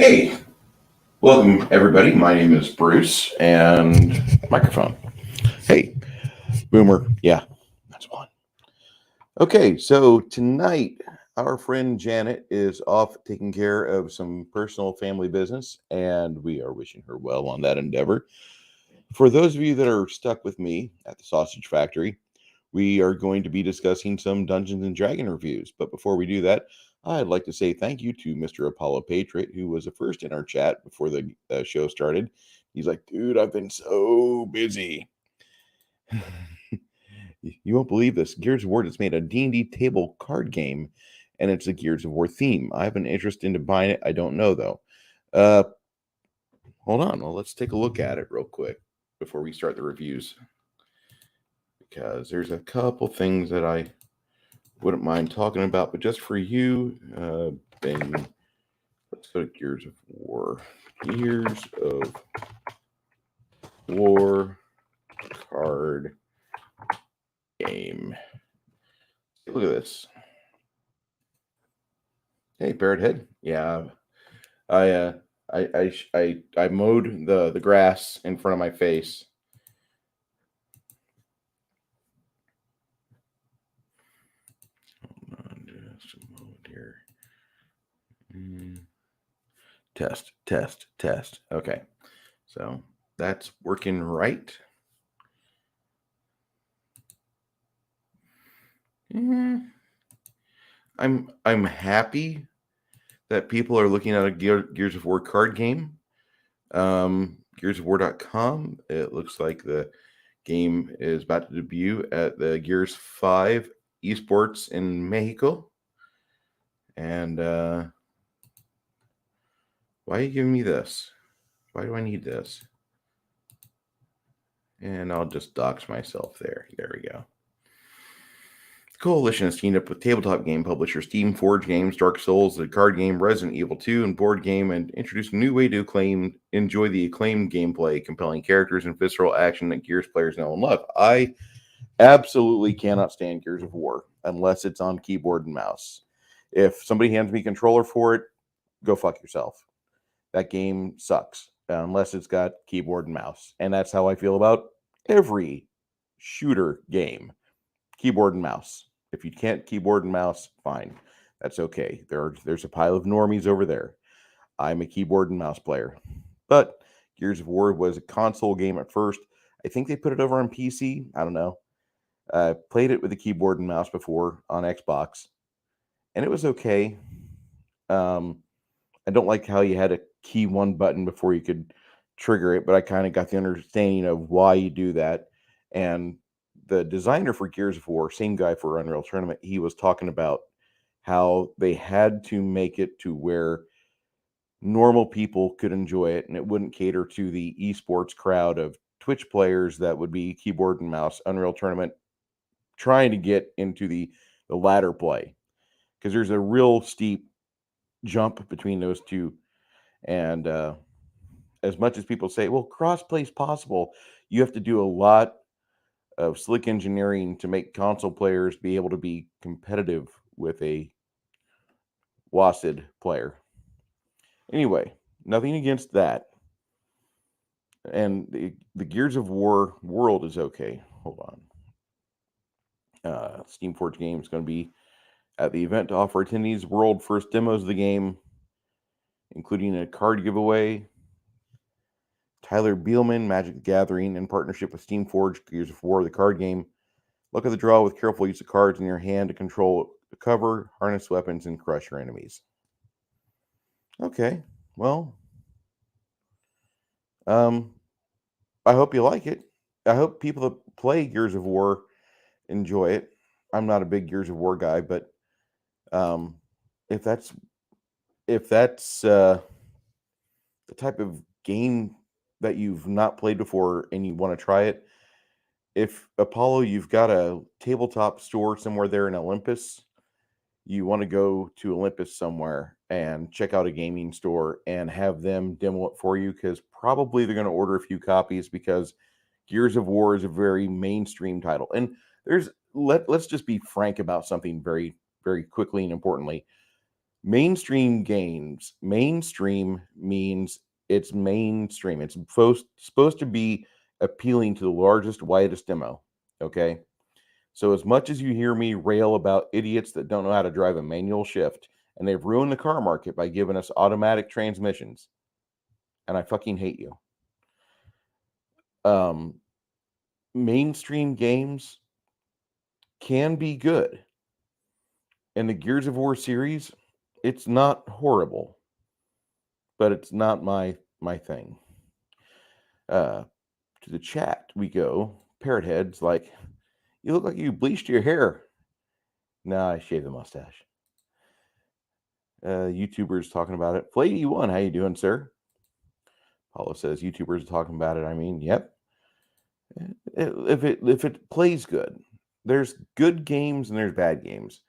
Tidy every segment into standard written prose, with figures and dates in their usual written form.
Hey, welcome everybody. My name is Bruce and microphone. Hey, Boomer. Yeah, that's one. Okay, so tonight our friend Janet is off taking care of some personal family business, and we are wishing her well on that endeavor. For those of you that are stuck with me at the Sausage Factory, we are going to be discussing some Dungeons and Dragon reviews. But before we do that, I'd like to say thank you to Mr. Apollo Patriot, who was the first in our chat before the show started. He's like, dude, I've been so busy. You won't believe this. Gears of War has made a D&D table card game, and it's a Gears of War theme. I have an interest into buying it. I don't know, though. Hold on. Well, let's take a look at it real quick before we start the reviews, because there's a couple things that I wouldn't mind talking about, but just for you, let's go to Gears of War. Gears of War card game. Look at this. Hey, Barrett Head. Yeah, I mowed the grass in front of my face. Hold on, just a moment here. Test. Okay, so that's working right. I'm happy that people are looking at a Gears of War card game. Gearsofwar.com. It looks like the game is about to debut at the Gears 5 esports in Mexico. And why are you giving me this? Why do I need this? And I'll just dox myself there. There we go. The Coalition has teamed up with tabletop game publisher Steamforged Games, Dark Souls, the card game Resident Evil 2, and board game, and introduced a new way to enjoy the acclaimed gameplay, compelling characters, and visceral action that Gears players know and love. I absolutely cannot stand Gears of War unless it's on keyboard and mouse. If somebody hands me a controller for it, go fuck yourself. That game sucks unless it's got keyboard and mouse. And that's how I feel about every shooter game. Keyboard and mouse. If you can't keyboard and mouse, fine. That's okay. There's a pile of normies over there. I'm a keyboard and mouse player. But Gears of War was a console game at first. I think they put it over on PC. I don't know. Played it with a keyboard and mouse before on Xbox, and it was okay. I don't like how you had to key one button before you could trigger it, but I kind of got the understanding of why you do that. And the designer for Gears of War, same guy for Unreal Tournament, he was talking about how they had to make it to where normal people could enjoy it and it wouldn't cater to the esports crowd of Twitch players that would be keyboard and mouse. Unreal Tournament trying to get into the ladder play, because there's a real steep jump between those two. And as much as people say, well, crossplay is possible, you have to do a lot of slick engineering to make console players be able to be competitive with a WASD player. Anyway, nothing against that. And the Gears of War world is okay. Hold on. Steamforged Games is going to be at the event to offer attendees world first demos of the game, including a card giveaway. Tyler Bielman, Magic the Gathering, in partnership with Steamforged, Gears of War, the card game. Look at the draw with careful use of cards in your hand to control the cover, harness weapons, and crush your enemies. Okay, well, I hope you like it. I hope people that play Gears of War enjoy it. I'm not a big Gears of War guy, but if that's the type of game that you've not played before and you want to try it, if Apollo, you've got a tabletop store somewhere there in Olympus, you want to go to Olympus somewhere and check out a gaming store and have them demo it for you, because probably they're going to order a few copies, because Gears of War is a very mainstream title. And let's just be frank about something very, very quickly and importantly. Mainstream games. Mainstream means it's mainstream. It's supposed to be appealing to the largest, widest demo. Okay. So as much as you hear me rail about idiots that don't know how to drive a manual shift, and they've ruined the car market by giving us automatic transmissions, and I fucking hate you. Um, Mainstream games can be good. And the Gears of War series, it's not horrible, but it's not my thing. To the chat we go. Parrot heads like, you look like you bleached your hair. Nah, I shaved the mustache. YouTubers talking about it. Flay81, how you doing, sir? Paulo says YouTubers are talking about it. I mean, yep. If it plays good, there's good games and there's bad games.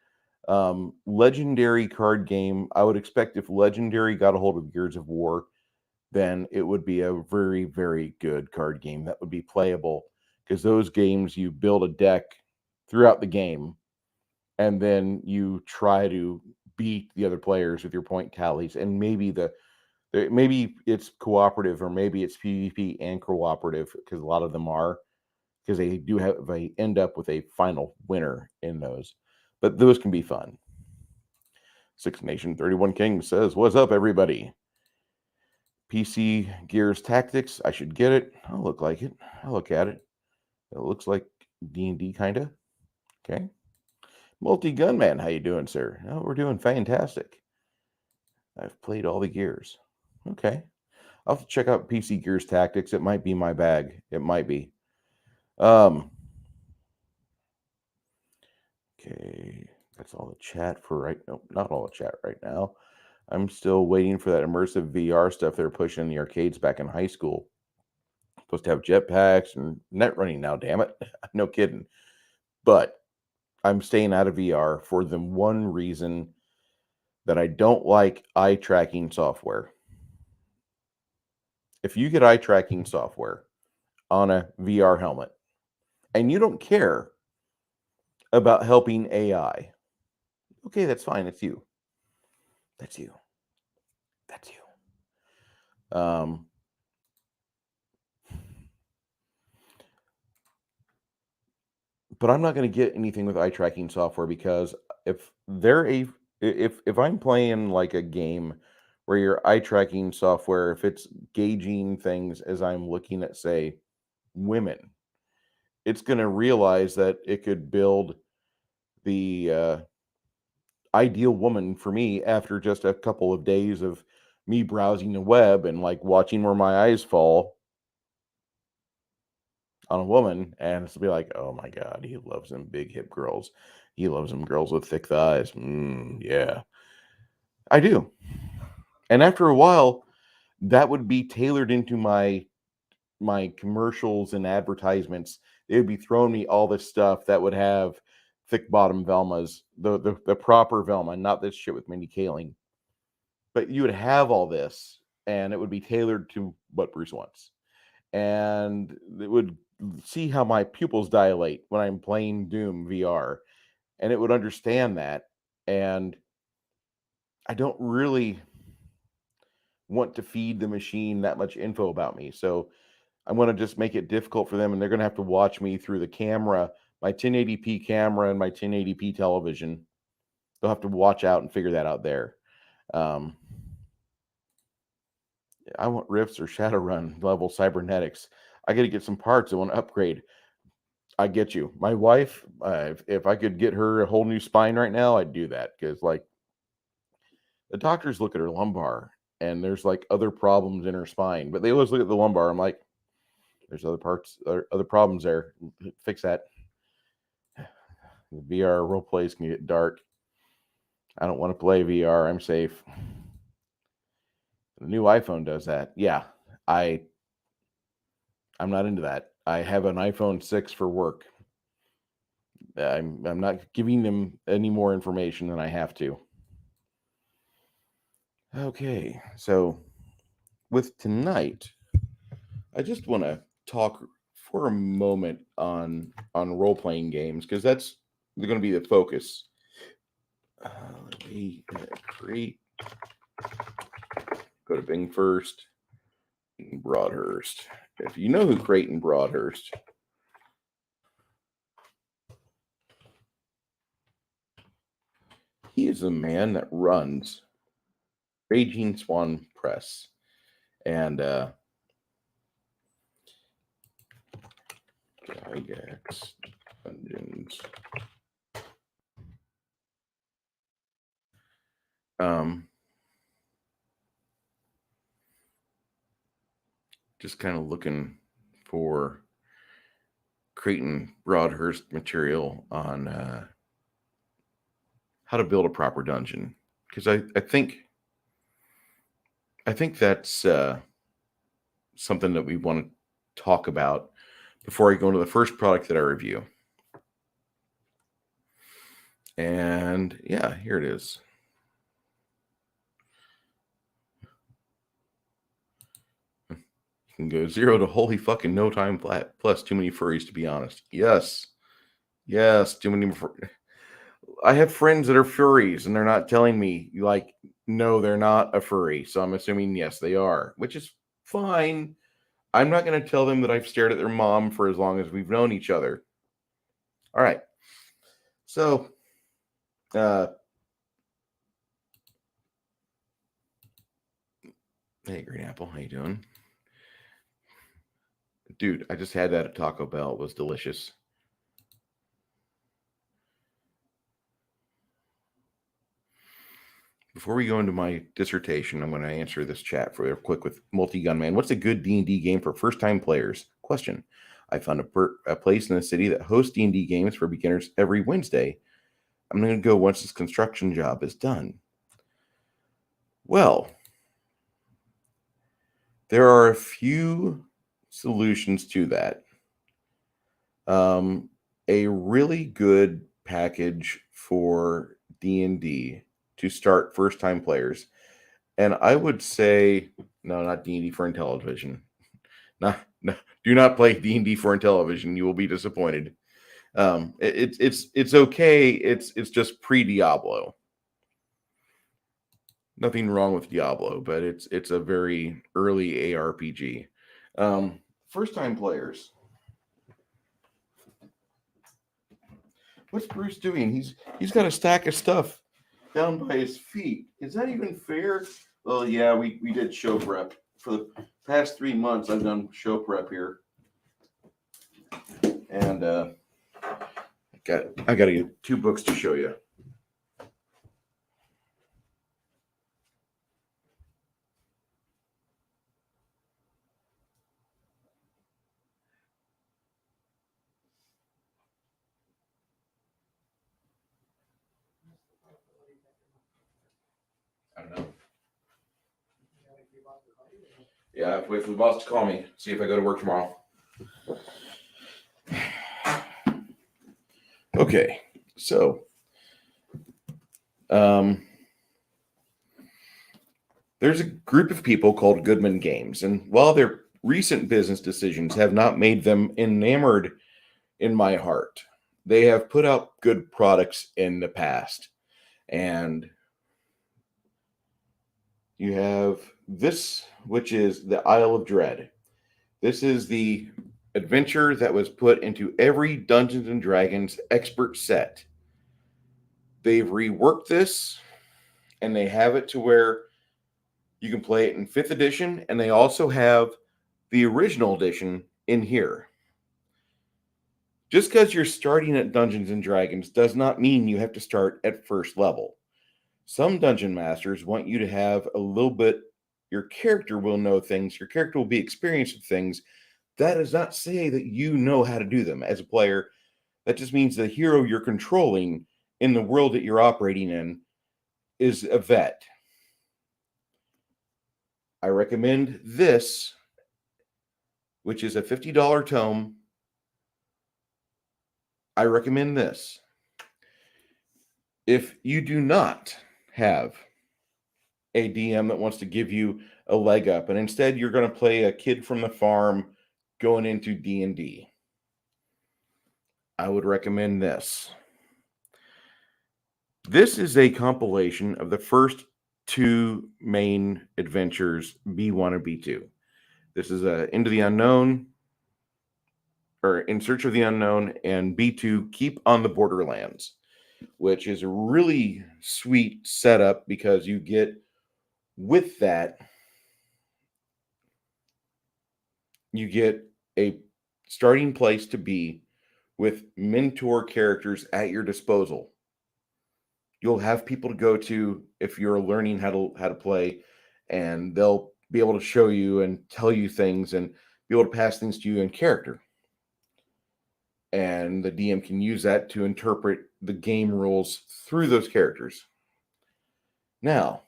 Legendary card game. I would expect if Legendary got a hold of Gears of War, then it would be a very, very good card game that would be playable, because those games you build a deck throughout the game and then you try to beat the other players with your point tallies, and maybe it's cooperative, or maybe it's PvP and cooperative, because a lot of them are, because they end up with a final winner in those, but those can be fun. Six Nation 31 King says, what's up, everybody? PC Gears Tactics. I should get it. I'll look like it. I'll look at it. It looks like D&D, kind of. Okay. Multi-Gunman, how you doing, sir? Oh, we're doing fantastic. I've played all the Gears. Okay. I'll have to check out PC Gears Tactics. It might be my bag. It might be. Okay. That's all the chat for right now. Not all the chat right now. I'm still waiting for that immersive VR stuff they're pushing in the arcades back in high school. Supposed to have jetpacks and net running now, damn it. No kidding. But I'm staying out of VR for the one reason that I don't like eye tracking software. If you get eye tracking software on a VR helmet and you don't care about helping AI, okay, that's fine. It's you. That's you. That's you. But I'm not going to get anything with eye tracking software, because if I'm playing like a game where your eye tracking software, if it's gauging things as I'm looking at, say, women, it's going to realize that it could build the ideal woman for me after just a couple of days of me browsing the web and like watching where my eyes fall on a woman, and it's to be like, oh my god, he loves them big hip girls. He loves them girls with thick thighs. Yeah, I do. And after a while, that would be tailored into my commercials and advertisements. They would be throwing me all this stuff that would have thick bottom Velmas, the proper Velma, not this shit with Mindy Kaling. But you would have all this, and it would be tailored to what Bruce wants. And it would see how my pupils dilate when I'm playing Doom VR, and it would understand that. And I don't really want to feed the machine that much info about me, so I'm going to just make it difficult for them, and they're going to have to watch me through the camera, my 1080p camera and my 1080p television. They'll have to watch out and figure that out there. I want Rifts or Shadowrun level cybernetics. I got to get some parts. I want to upgrade. I get you. My wife, if I could get her a whole new spine right now, I'd do that, because like the doctors look at her lumbar and there's like other problems in her spine, but they always look at the lumbar. I'm like, there's other parts, other problems there. Fix that. VR role plays can get dark. I don't want to play VR. I'm safe. The new iPhone does that. Yeah, I'm not into that. I have an iPhone 6 for work. I'm not giving them any more information than I have to. Okay, so with tonight, I just want to talk for a moment on role playing games, because that's going to be the focus Let me create. Go to Bing first. Broadhurst. If you know who Creighton Broadhurst, he is a man that runs Raging Swan Press. And Gygax Dungeons. Just kind of looking for Creighton Broadhurst material on how to build a proper dungeon, because I think that's something that we want to talk about before I go into the first product that I review. And yeah, here it is. You can go 0 to holy fucking no time flat plus too many furries, to be honest. Yes, too many. I have friends that are furries and they're not telling me, like, no, they're not a furry. So I'm assuming yes, they are, which is fine. I'm not going to tell them that I've stared at their mom for as long as we've known each other. All right. So, hey, Green Apple, how you doing? Dude, I just had that at Taco Bell. It was delicious. Before we go into my dissertation, I'm going to answer this chat for real quick with Multi-Gunman. What's a good D&D game for first-time players? Question. I found a place in the city that hosts D&D games for beginners every Wednesday. I'm going to go once this construction job is done. Well, there are a few solutions to that. A really good package for D&D to start first-time players. And I would say, no, not D&D for Intellivision. No, do not play D&D for Intellivision. You will be disappointed. It's okay. It's just pre-Diablo. Nothing wrong with Diablo, but it's a very early ARPG. First-time players. What's Bruce doing? He's got a stack of stuff down by his feet. Is that even fair? Well, yeah, we did show prep. For the past 3 months, I've done show prep here. And I got to get 2 books to show you. I don't know. Yeah, wait for the boss to call me. See if I go to work tomorrow. Okay, so there's a group of people called Goodman Games, and while their recent business decisions have not made them enamored in my heart, they have put out good products in the past. And you have this, which is the Isle of Dread. This is the adventure that was put into every Dungeons and Dragons expert set. They've reworked this, and they have it to where you can play it in 5th edition, and they also have the original edition in here. Just because you're starting at Dungeons and Dragons does not mean you have to start at first level. Some dungeon masters want you to have a little bit, your character will know things, your character will be experienced with things. That does not say that you know how to do them as a player. That just means the hero you're controlling in the world that you're operating in is a vet. I recommend this, which is a $50 tome. I recommend this. If you do not have a DM that wants to give you a leg up, and instead you're going to play a kid from the farm going into D&D, I would recommend this. This is a compilation of the first two main adventures, B1 and B2. This is Into the Unknown, or In Search of the Unknown, and B2 Keep on the Borderlands, which is a really sweet setup because you get with that, you get a starting place to be with mentor characters at your disposal. You'll have people to go to if you're learning how to play, and they'll be able to show you and tell you things and be able to pass things to you in character. And the DM can use that to interpret the game rules through those characters. Now,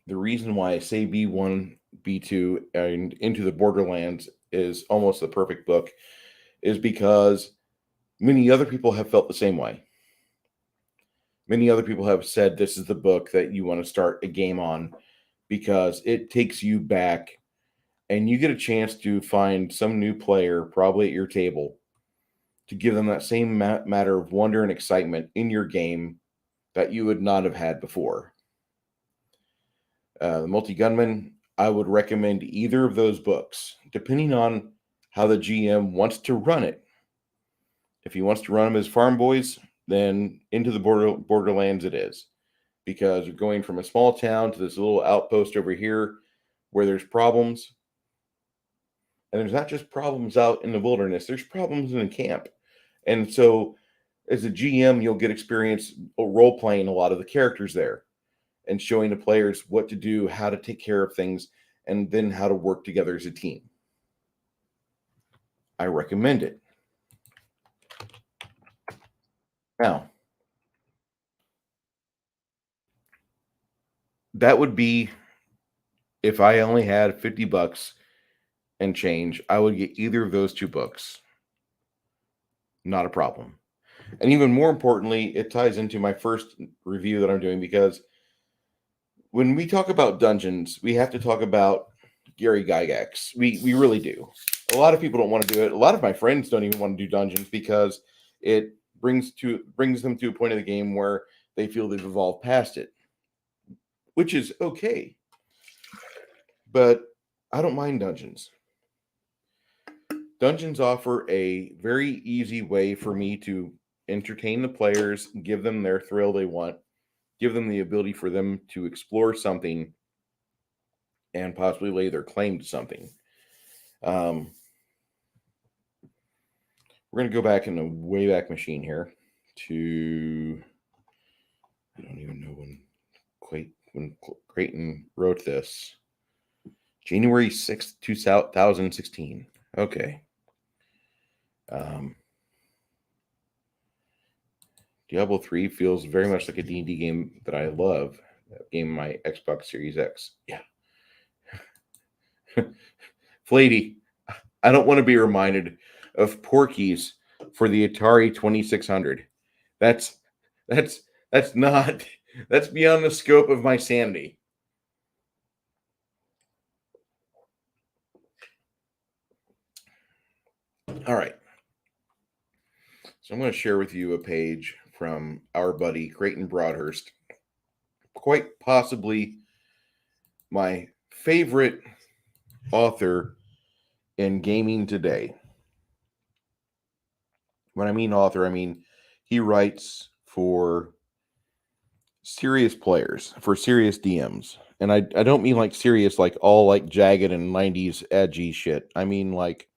the reason why I say B1, B2, and Into the Borderlands is almost the perfect book is because many other people have felt the same way. Many other people have said this is the book that you want to start a game on because it takes you back and you get a chance to find some new player, probably at your table, to give them that same matter of wonder and excitement in your game that you would not have had before. The Multi Gunman, I would recommend either of those books, depending on how the GM wants to run it. If he wants to run them as farm boys, then Into the Borderlands it is, because you're going from a small town to this little outpost over here where there's problems. And there's not just problems out in the wilderness, there's problems in the camp. And so as a GM, you'll get experience role playing a lot of the characters there and showing the players what to do, how to take care of things, and then how to work together as a team. I recommend it. Now, that would be if I only had $50 and change, I would get either of those two books. Not a problem. And even more importantly, it ties into my first review that I'm doing because when we talk about dungeons, we have to talk about Gary Gygax. We really do. A lot of people don't want to do it. A lot of my friends don't even want to do dungeons because it brings them to a point of the game where they feel they've evolved past it, which is okay. But I don't mind dungeons. Dungeons offer a very easy way for me to entertain the players, give them their thrill they want, give them the ability for them to explore something and possibly lay their claim to something. We're going to go back in the Wayback Machine here to, I don't even know when Creighton wrote this. January 6th, 2016. Okay. Diablo 3 feels very much like a D&D game that I love. That game, my Xbox Series X. Yeah. Flatey, I don't want to be reminded of Porky's for the Atari 2600. That's not, that's beyond the scope of my sanity. All right. So I'm going to share with you a page from our buddy Creighton Broadhurst. Quite possibly my favorite author in gaming today. When I mean author, I mean he writes for serious players, for serious DMs. And I don't mean like serious, like all like jagged and 90s edgy shit. I mean like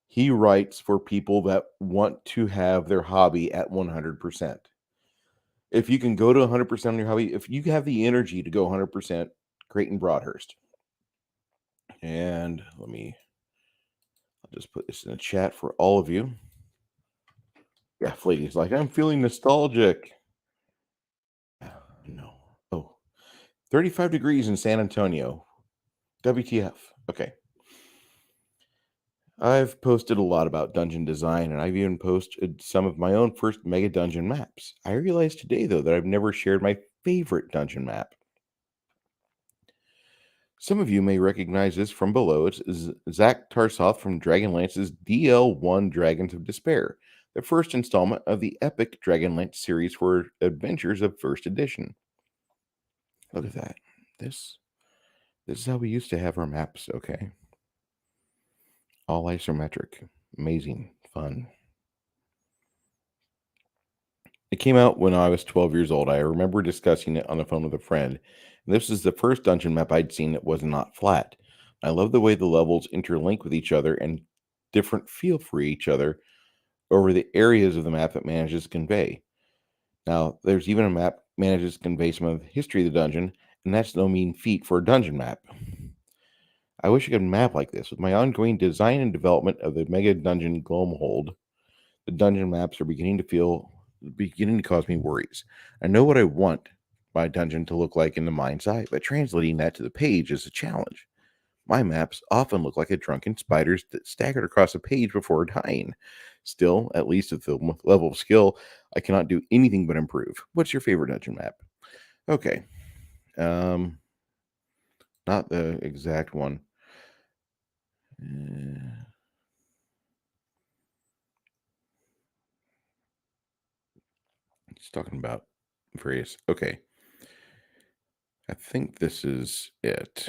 he writes for people that want to have their hobby at 100%. If you can go to 100% on your hobby, if you have the energy to go 100%, Creighton Broadhurst. And I'll just put this in the chat for all of you. Yeah, Flady's like, I'm feeling nostalgic. No. Oh, 35 degrees in San Antonio. WTF. Okay. I've posted a lot about dungeon design, and I've even posted some of my own first mega dungeon maps. I realized today, though, that I've never shared my favorite dungeon map. Some of you may recognize this from below. It's Zach Tarsoth from Dragonlance's DL1 Dragons of Despair. the first installment of the epic Dragonlance series for Adventures of First Edition. Look at that. This is how we used to have our maps, okay? All isometric. Amazing. Fun. It came out when I was 12 years old. I remember discussing it on the phone with a friend. And this is the first dungeon map I'd seen that was not flat. I love the way the levels interlink with each other and different feel for each other over the areas of the map it manages to convey. Now, there's even a map manages to convey some of the history of the dungeon, and that's no mean feat for a dungeon map. I wish I could map like this. With my ongoing design and development of the Mega Dungeon Gloomhold, the dungeon maps are beginning to cause me worries. I know what I want my dungeon to look like in the mind's eye, but translating that to the page is a challenge. My maps often look like a drunken spiders that staggered across a page before dying. Still, at least at the level of skill, I cannot do anything but improve. What's your favorite dungeon map? Okay. Not the exact one. He's talking about various. Okay. I think this is it.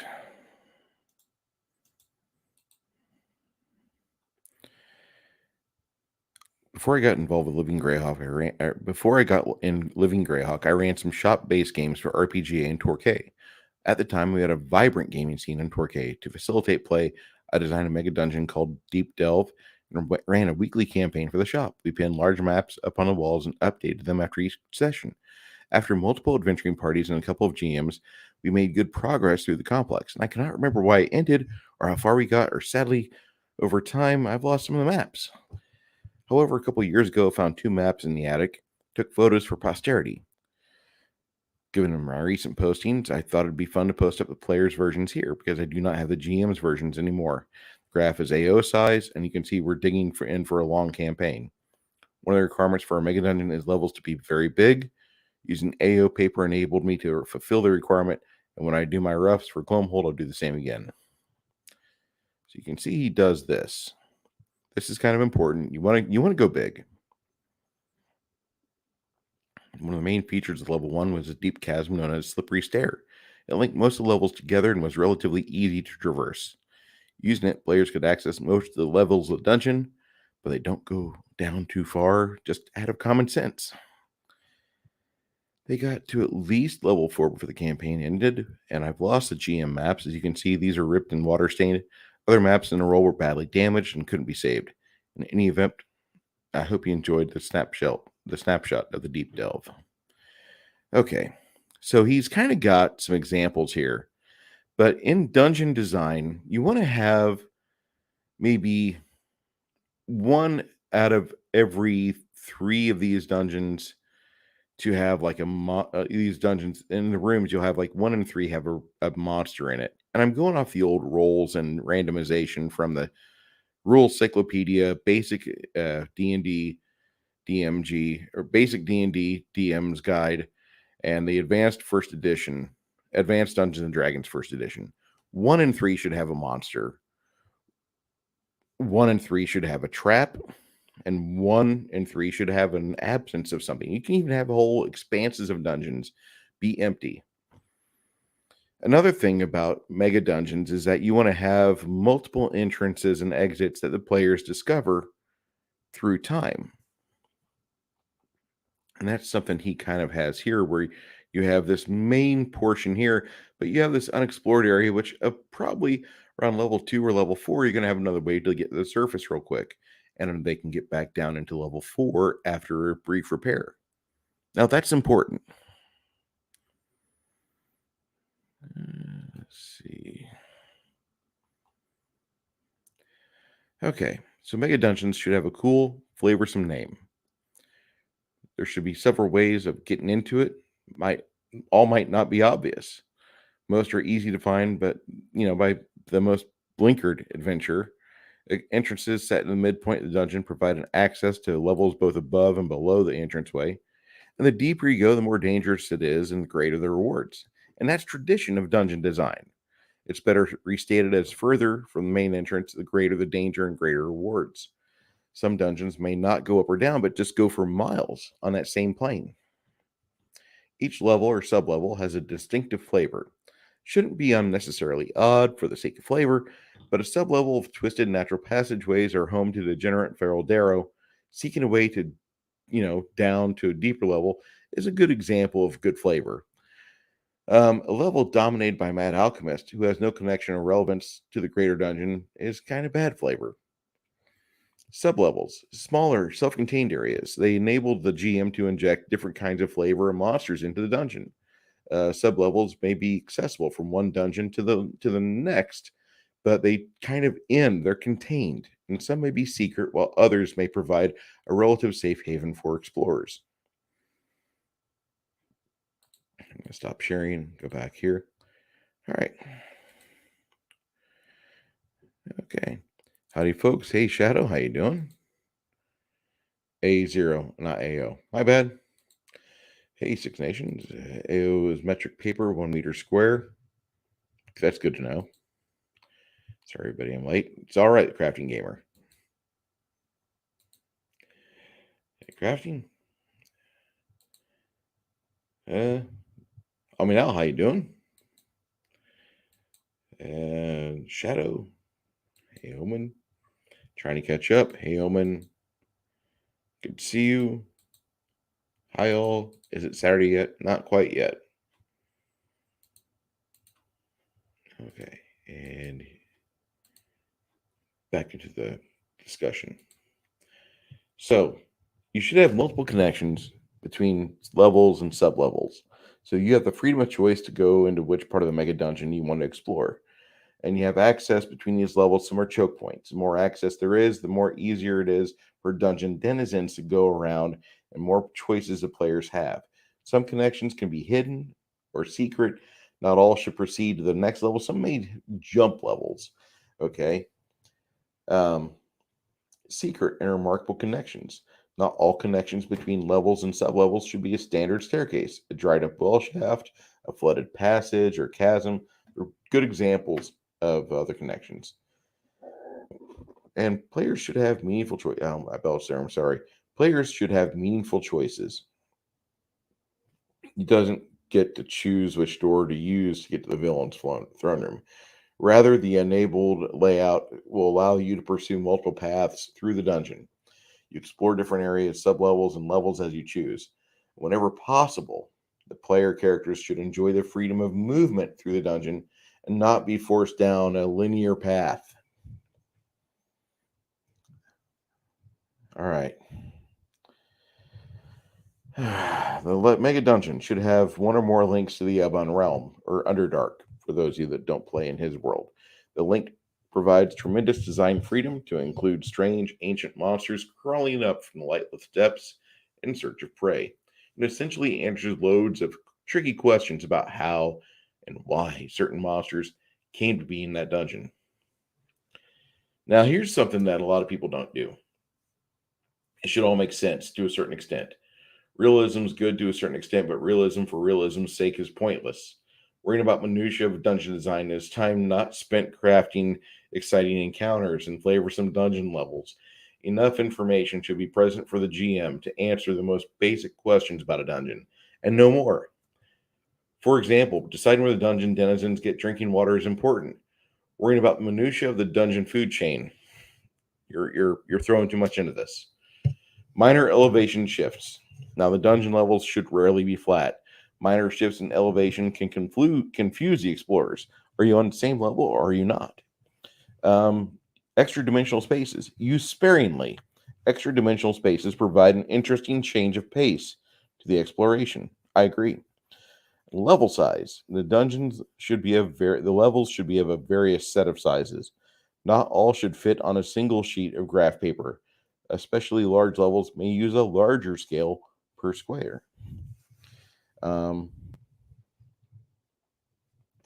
Before I got involved with Living Greyhawk, I ran some shop-based games for RPGA and Torquay. At the time, we had a vibrant gaming scene in Torquay. To facilitate play, I designed a mega dungeon called Deep Delve and ran a weekly campaign for the shop. We pinned large maps up on the walls and updated them after each session. After multiple adventuring parties and a couple of GMs, we made good progress through the complex, and I cannot remember why it ended or how far we got, or sadly, over time, I've lost some of the maps. However, a couple of years ago, I found 2 maps in the attic, took photos for posterity. Given my recent postings, I thought it'd be fun to post up the players' versions here because I do not have the GM's versions anymore. The graph is AO size, and you can see we're digging for a long campaign. One of the requirements for a mega dungeon is levels to be very big. Using AO paper enabled me to fulfill the requirement, and when I do my roughs for Gloomhold, I'll do the same again. So you can see he does this. This is kind of important. You want to go big. One of the main features of level 1 was a deep chasm known as Slippery Stair. It linked most of the levels together and was relatively easy to traverse. Using it, players could access most of the levels of the dungeon, but they don't go down too far, just out of common sense. They got to at least level 4 before the campaign ended, and I've lost the GM maps. As you can see, these are ripped and water stained. Other maps in the roll were badly damaged and couldn't be saved. In any event, I hope you enjoyed the snapshot of the deep delve. Okay, so he's kind of got some examples here, but in dungeon design, you want to have maybe one out of every 3 of these dungeons to have like these dungeons in the rooms. You'll have like 1 in 3 have a monster in it, and I'm going off the old roles and randomization from the Rules Cyclopedia, Basic D&D DMG, or Basic D&D DM's Guide, and the Advanced Dungeons and Dragons First Edition. 1 in 3 should have a monster. 1 in 3 should have a trap, and 1 in 3 should have an absence of something. You can even have whole expanses of dungeons be empty. Another thing about mega dungeons is that you want to have multiple entrances and exits that the players discover through time. And that's something he kind of has here, where you have this main portion here, but you have this unexplored area, which probably around level 2 or level 4, you're going to have another way to get to the surface real quick. And then they can get back down into level 4 after a brief repair. Now, that's important. Let's see. Okay, so Mega Dungeons should have a cool, flavorsome name. There should be several ways of getting into it. All might not be obvious. Most are easy to find, but by the most blinkered adventure, entrances set in the midpoint of the dungeon provide an access to levels both above and below the entranceway. And the deeper you go, the more dangerous it is, and the greater the rewards. And that's tradition of dungeon design. It's better restated as further from the main entrance, the greater the danger and greater rewards. Some dungeons may not go up or down, but just go for miles on that same plane. Each level or sublevel has a distinctive flavor. Shouldn't be unnecessarily odd for the sake of flavor, but a sublevel of twisted natural passageways are home to degenerate feral Darrow. Seeking a way to, down to a deeper level is a good example of good flavor. A level dominated by Mad Alchemist, who has no connection or relevance to the greater dungeon, is kind of bad flavor. Sublevels, smaller, self contained areas. They enable the GM to inject different kinds of flavor and monsters into the dungeon. Sublevels may be accessible from one dungeon to the next, but they kind of end, they're contained, and some may be secret, while others may provide a relative safe haven for explorers. I'm going to stop sharing and go back here. All right. Okay. Howdy, folks. Hey, Shadow, how you doing? A0, not AO. My bad. Hey, Six Nations. AO is metric paper, 1 meter square. That's good to know. Sorry, everybody, I'm late. It's all right, Crafting Gamer. Hey, Crafting. Al, how you doing? And Shadow. Hey, Omen. Trying to catch up. Hey, Omen. Good to see you. Hi, all. Is it Saturday yet? Not quite yet. Okay, and back into the discussion. So, you should have multiple connections between levels and sublevels. So, you have the freedom of choice to go into which part of the mega dungeon you want to explore. And you have access between these levels. Some are choke points. The more access there is, the more easier it is for dungeon denizens to go around and more choices the players have. Some connections can be hidden or secret. Not all should proceed to the next level. Some may jump levels. Okay. Secret and remarkable connections. Not all connections between levels and sublevels should be a standard staircase, a dried up well shaft, a flooded passage, or chasm. They're good examples of other connections. And players should have meaningful choice. I belched there. I'm sorry. Players should have meaningful choices. He doesn't get to choose which door to use to get to the villain's throne room. Rather, the enabled layout will allow you to pursue multiple paths through the dungeon. You explore different areas, sublevels, and levels as you choose. Whenever possible, the player characters should enjoy the freedom of movement through the dungeon and not be forced down a linear path. All right. The Mega Dungeon should have one or more links to the Ebon Realm, or Underdark, for those of you that don't play in his world. The link provides tremendous design freedom to include strange, ancient monsters crawling up from the lightless depths in search of prey. It essentially answers loads of tricky questions about how and why certain monsters came to be in that dungeon. Now, here's something that a lot of people don't do. It should all make sense to a certain extent. Realism is good to a certain extent, but realism for realism's sake is pointless. Worrying about minutiae of dungeon design is time not spent crafting exciting encounters and flavorsome dungeon levels. Enough information should be present for the GM to answer the most basic questions about a dungeon, and no more. For example, deciding where the dungeon denizens get drinking water is important. Worrying about the minutiae of the dungeon food chain, you're throwing too much into this. Minor elevation shifts. Now, the dungeon levels should rarely be flat. Minor shifts in elevation can confuse the explorers. Are you on the same level or are you not? Extra dimensional spaces. Use sparingly. Extra dimensional spaces provide an interesting change of pace to the exploration. I agree. Level size. The dungeons should be the levels should be of a various set of sizes. Not all should fit on a single sheet of graph paper. Especially large levels may use a larger scale per square. And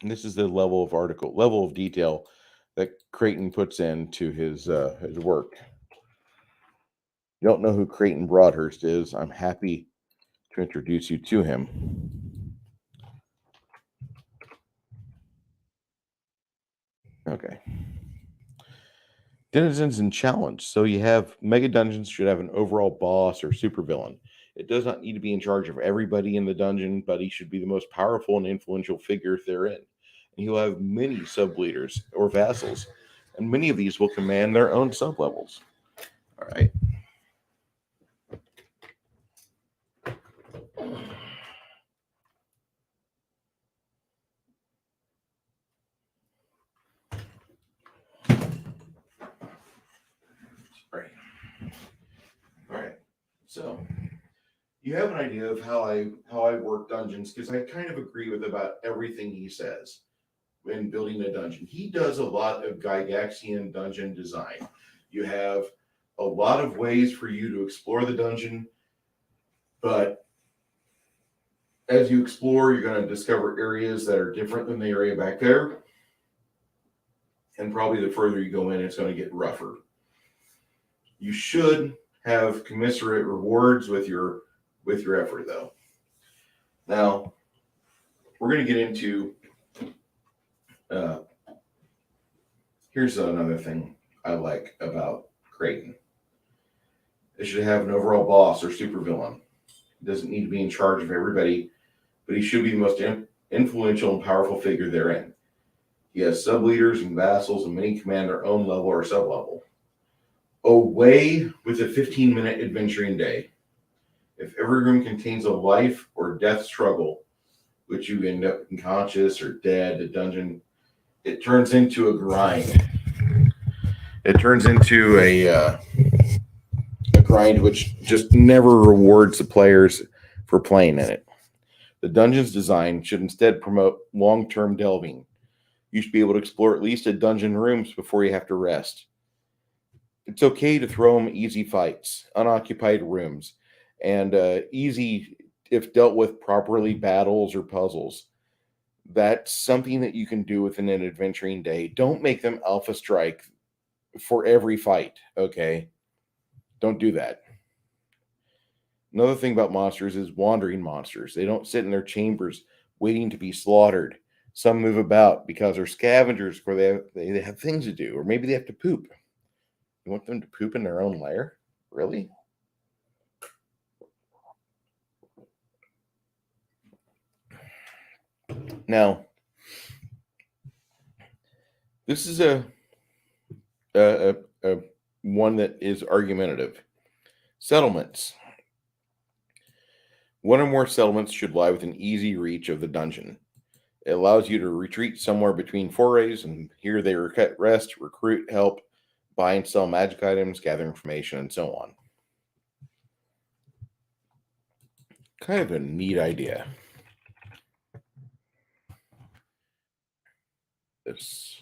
this is the level of detail that Creighton puts into his work. You don't know who Creighton Broadhurst is? I'm happy to introduce you to him. Okay. Denizens and challenge. So you have mega dungeons should have an overall boss or supervillain. It does not need to be in charge of everybody in the dungeon, but he should be the most powerful and influential figure therein. And he'll have many sub leaders or vassals, and many of these will command their own sub levels. All right. Right. All right. So you have an idea of how I work dungeons, because I kind of agree with about everything he says in building a dungeon. He does a lot of Gygaxian dungeon design. You have a lot of ways for you to explore the dungeon, but as you explore, you're going to discover areas that are different than the area back there. And probably the further you go in, it's going to get rougher. You should have commensurate rewards with your effort, though. Now, we're going to get into here's another thing I like about Creighton. It should have an overall boss or supervillain. He doesn't need to be in charge of everybody, but he should be the most influential and powerful figure therein. He has sub-leaders and vassals, and many command their own level or sub-level. Away with a 15-minute adventuring day. If every room contains a life or death struggle, which you end up unconscious or dead, the dungeon, it turns into a grind. It turns into a grind which just never rewards the players for playing in it. The dungeon's design should instead promote long-term delving. You should be able to explore at least a dozen rooms before you have to rest. It's okay to throw them easy fights, unoccupied rooms, and easy, if dealt with properly, battles or puzzles. That's something that you can do within an adventuring day. Don't make them alpha strike for every fight, okay? Don't do that. Another thing about monsters is wandering monsters. They don't sit in their chambers waiting to be slaughtered. Some move about because they're scavengers, or they have things to do, or maybe they have to poop. You want them to poop in their own lair? Really? Now, this is a one that is argumentative. Settlements. One or more settlements should lie within easy reach of the dungeon. It allows you to retreat somewhere between forays, and here they rest, recruit, help, buy and sell magic items, gather information, and so on. Kind of a neat idea. This.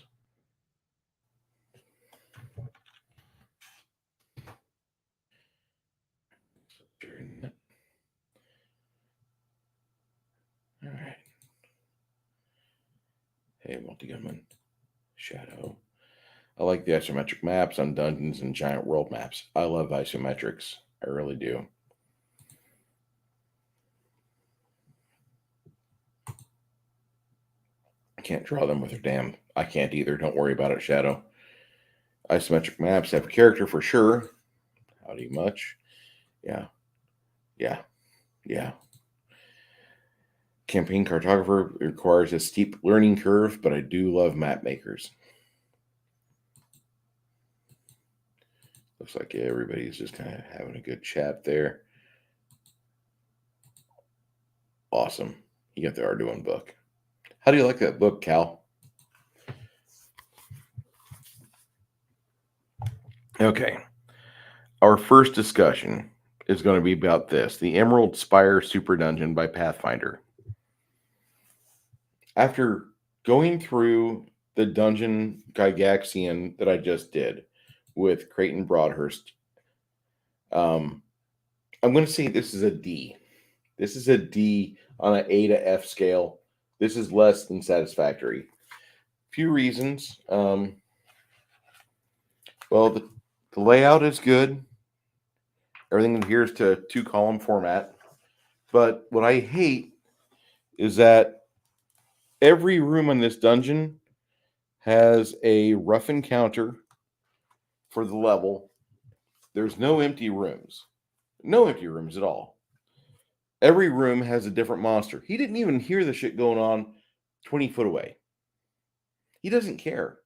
All right. Hey, multi-gunman. Shadow. I like the isometric maps on dungeons and giant world maps. I love isometrics. I really do. I can't draw them with her damn. I can't either. Don't worry about it, Shadow. Isometric maps have character for sure. Howdy much. Yeah. Yeah. Yeah. Campaign cartographer requires a steep learning curve, but I do love map makers. Looks like everybody's just kind of having a good chat there. Awesome. You got the Arduino book. How do you like that book, Cal? Okay. Our first discussion is going to be about this, the Emerald Spire Super Dungeon by Pathfinder. After going through the dungeon Gygaxian that I just did with Creighton Broadhurst, I'm going to say this is a D. This is a D on an A to F scale. This is less than satisfactory. Few reasons. Well, the layout is good. Everything adheres to 2-column format. But what I hate is that every room in this dungeon has a rough encounter for the level. There's no empty rooms. No empty rooms at all. Every room has a different monster. He didn't even hear the shit going on 20 foot away. He doesn't care.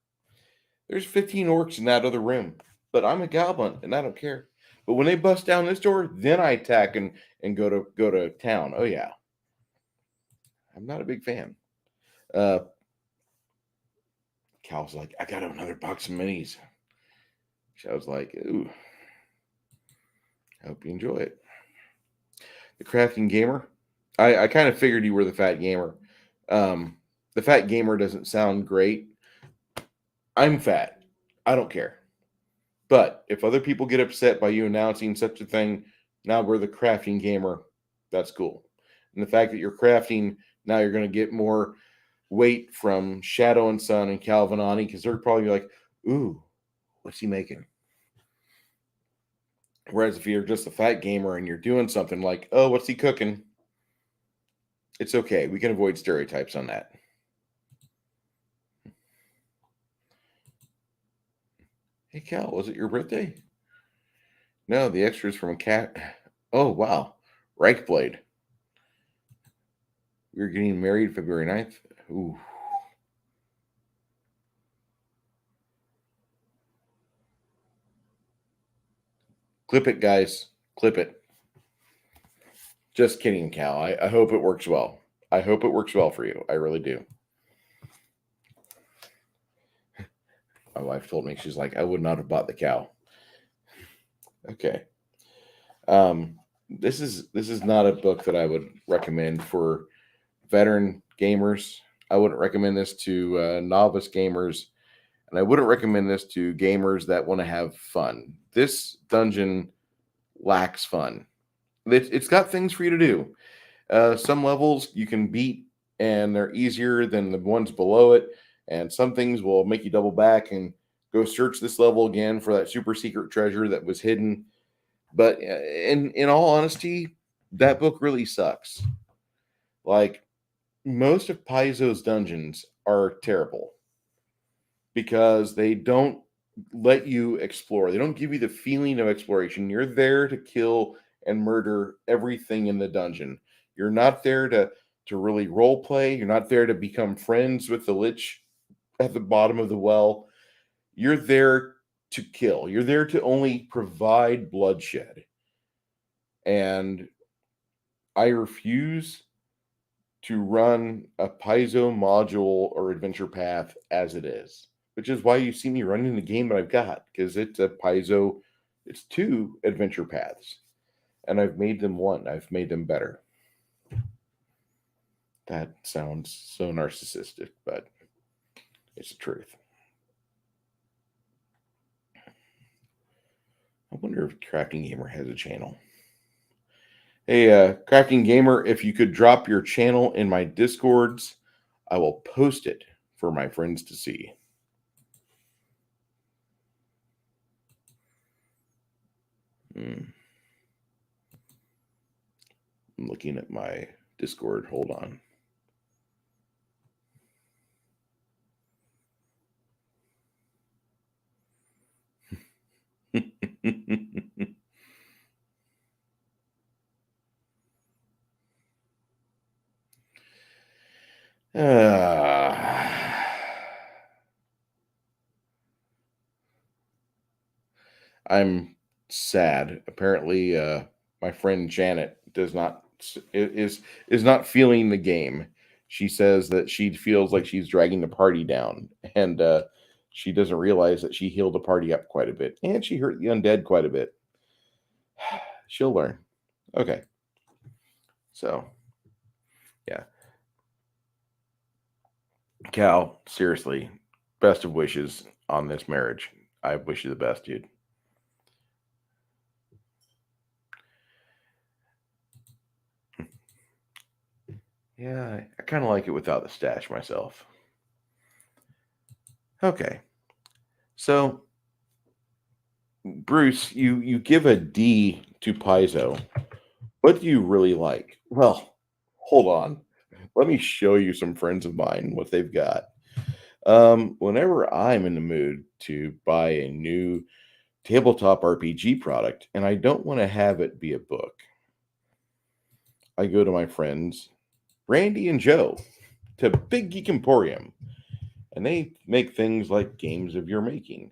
There's 15 orcs in that other room, but I'm a goblin and I don't care. But when they bust down this door, then I attack and go to town. Oh yeah. I'm not a big fan. Cal's like, I got another box of minis. So I was like, ooh, I hope you enjoy it. The crafting gamer. I kind of figured you were the fat gamer. The fat gamer doesn't sound great. I'm fat. I don't care. But if other people get upset by you announcing such a thing, now we're the crafting gamer. That's cool. And the fact that you're crafting, now you're going to get more weight from Shadow and Sun and Calvinani because they're probably like, ooh, what's he making? Whereas if you're just a fat gamer and you're doing something like, oh, what's he cooking? It's okay. We can avoid stereotypes on that. Hey, Cal, was it your birthday? No, the extras from a cat. Oh, wow. Reich Blade. We're getting married February 9th. Ooh. Clip it, guys. Clip it. Just kidding, Cal. I hope it works well. I hope it works well for you. I really do. My wife told me, she's like, I would not have bought the cow. Okay. This is not a book that I would recommend for veteran gamers. I wouldn't recommend this to novice gamers, and I wouldn't recommend this to gamers that want to have fun. This dungeon lacks fun. It's got things for you to do. Some levels you can beat, and they're easier than the ones below it, and some things will make you double back and go search this level again for that super secret treasure that was hidden. But in all honesty, that book really sucks. Like, most of Paizo's dungeons are terrible because they don't let you explore. They don't give you the feeling of exploration. You're there to kill and murder everything in the dungeon. You're not there to really role play. You're not there to become friends with the lich at the bottom of the well. You're there to kill. You're there to only provide bloodshed. And I refuse to run a Paizo module or adventure path as it is, which is why you see me running the game that I've got, because it's a Paizo, it's 2 adventure paths, and I've made them one. I've made them better. That sounds so narcissistic, but it's the truth. I wonder if Crafting Gamer has a channel. Hey, Crafting Gamer, if you could drop your channel in my Discords, I will post it for my friends to see. I'm looking at my Discord. Hold on. I'm sad. Apparently, my friend Janet is not feeling the game. She says that she feels like she's dragging the party down, and she doesn't realize that she healed the party up quite a bit, and she hurt the undead quite a bit. She'll learn. Okay. So, yeah. Cal, seriously, best of wishes on this marriage. I wish you the best, dude. Yeah, I kind of like it without the stash myself. Okay. So, Bruce, you give a D to Paizo. What do you really like? Well, hold on. Let me show you some friends of mine what they've got. Whenever I'm in the mood to buy a new tabletop RPG product, and I don't want to have it be a book. I go to my friends, Randy and Joe, to Big Geek Emporium, and they make things like games of your making.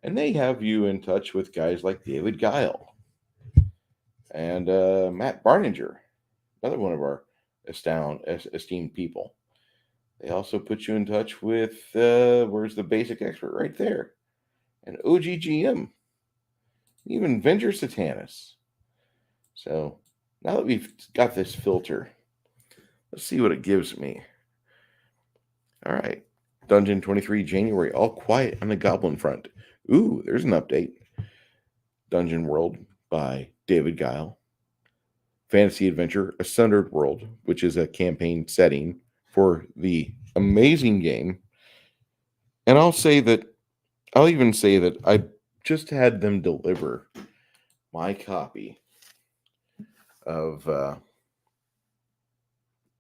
And they have you in touch with guys like David Guile and Matt Barninger, another one of our esteemed people. They also put you in touch with, where's the basic expert right there? And OGGM, even Venger Satanis. So now that we've got this filter, let's see what it gives me. All right. Dungeon 23 January, all quiet on the goblin front. Ooh, there's an update. Dungeon World by David Guile. Fantasy Adventure, A Sundered World, which is a campaign setting for the amazing game. And I'll even say that I just had them deliver my copy of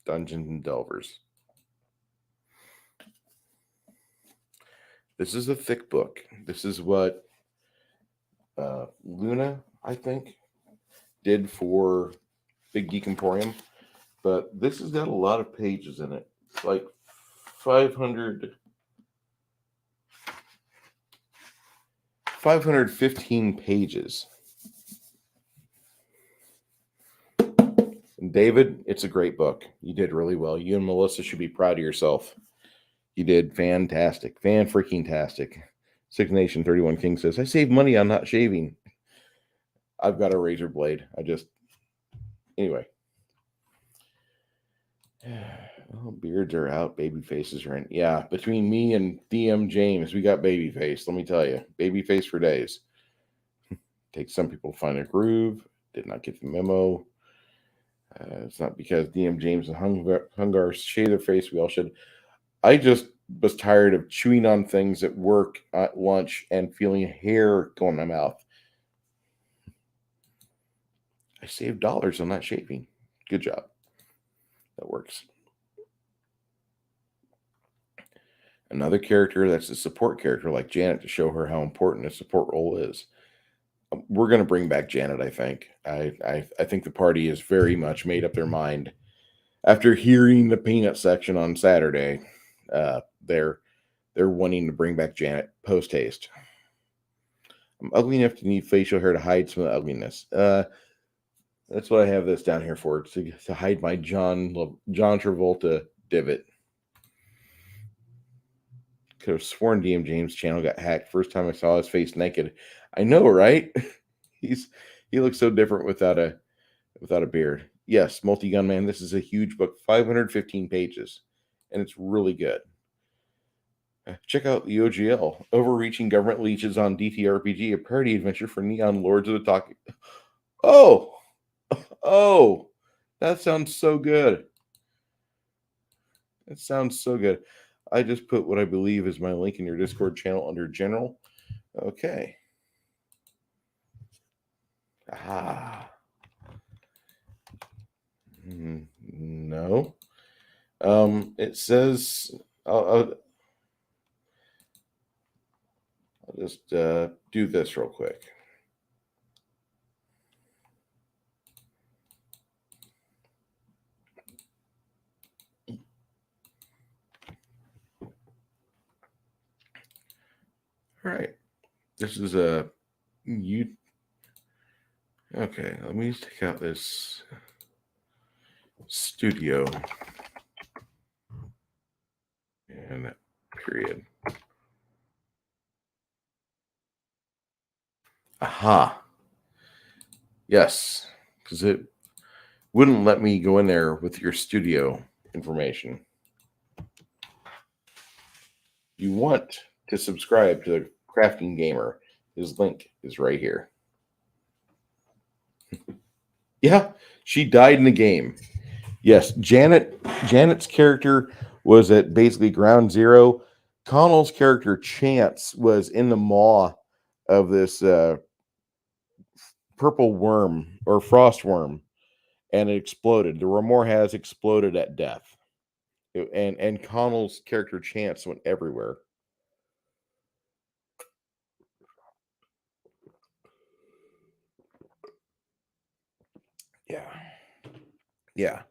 Dungeons and Delvers. This is a thick book. This is what Luna, I think, did for Big Geek Emporium. But this has got a lot of pages in it. It's like 515 pages. And David, it's a great book. You did really well. You and Melissa should be proud of yourself. You did fantastic. Fan-freaking-tastic. Six Nation 31 King says, I saved money on not shaving. I've got a razor blade. Anyway. Oh, beards are out. Baby faces are in. Yeah, between me and DM James, we got baby face. Let me tell you. Baby face for days. Takes some people to find their groove. Did not get the memo. It's not because DM James and Hungar shave their face. We all should. I just was tired of chewing on things at work at lunch and feeling hair go in my mouth. I saved dollars on that shaving. Good job. That works. Another character that's a support character like Janet to show her how important a support role is. We're going to bring back Janet, I think. I think the party is very much made up their mind. After hearing the peanut section on Saturday, they're wanting to bring back Janet post haste. I'm ugly enough to need facial hair to hide some of the ugliness. That's what I have this down here for, to hide my John Travolta divot. Could have sworn DM James' channel got hacked first time I saw his face naked. I know, right? He looks so different without a beard. Yes, Multi-Gun Man, this is a huge book, 515 pages, and it's really good. Check out the OGL, Overreaching Government Leeches on TTRPG, a parody adventure for Neon Lords of the Talking. Oh, that sounds so good. That sounds so good. I just put what I believe is my link in your Discord channel under General. Okay. No. It says I'll just do this real quick. All right. This is okay, let me just take out this studio and period. Aha. Yes, because it wouldn't let me go in there with your studio information. You want to subscribe to the Crafting Gamer. His link is right here. Yeah, she died in the game. Yes, Janet's character was at basically ground zero. Connell's character Chance was in the maw of this purple worm or frost worm, and it exploded. The rumor has exploded at death. And Connell's character Chance went everywhere. Yeah.